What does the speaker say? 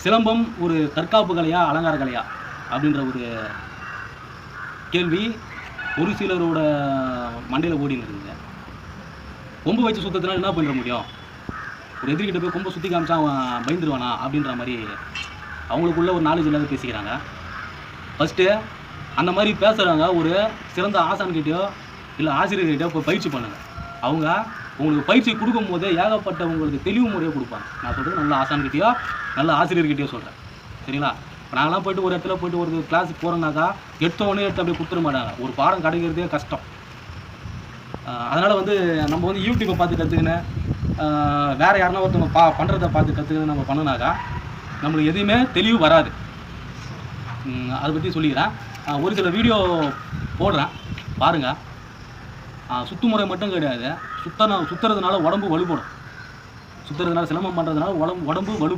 சிலம்பம் ஒரு தற்காப்பு கலையா அலங்கார கலையா அப்படின்ற ஒரு கேள்வி ஒரு சிலரோட மண்டையில் ஓடின்னு இருக்குங்க. கொம்பு வச்சு சுத்தத்தினால என்ன பண்ணிட முடியும்? ஒரு எதிரிக்கிட்ட போய் கொம்பை சுற்றி காமிச்சா அவன் பயந்துருவானா அப்படின்ற மாதிரி அவங்களுக்குள்ள ஒரு நாலேஜ் இல்லாத பேசிக்கிறாங்க. ஃபஸ்ட்டு அந்த மாதிரி பேசுகிறவங்க ஒரு சிறந்த ஆசான்கிட்டயோ இல்லை ஆசிரியர்கிட்டயோ போய் பயிற்சி பண்ணுங்கள். அவங்க உங்களுக்கு பயிற்சி கொடுக்கும் போதே ஏகப்பட்ட உங்களுக்கு தெளிவு முறையை கொடுப்பாங்க. நான் சொல்கிறது நல்ல ஆசான்கிட்டயோ நல்ல ஆசிரியர்கிட்டயோ சொல்கிறேன், சரிங்களா? இப்போ நாங்களாம் போய்ட்டு ஒரு இடத்துல போய்ட்டு ஒரு கிளாஸுக்கு போகிறோம்னாக்கா எடுத்தோடனே அப்படியே கொடுத்துட மாட்டாங்க. ஒரு பாடம் கிடைக்கிறதே கஷ்டம். அதனால் வந்து நம்ம வந்து யூடியூப்பை பார்த்து கற்றுக்கினேன், வேறு யாருன்னா ஒருத்தவங்க பண்ணுறதை பார்த்து கற்றுக்கின்னு நம்ம பண்ணினாக்கா நம்மளுக்கு எதுவுமே தெளிவு வராது. அதை பற்றி சொல்லிக்கிறேன். ஒரு சில வீடியோ போடுறேன் பாருங்கள். சுத்து முறை மட்டும் கிடையாது, சுற்றுறதுனால உடம்பு வலுப்படும். சுற்றுறதுனால சிலம்பம் பண்ணுறதுனால உடம்பு வலு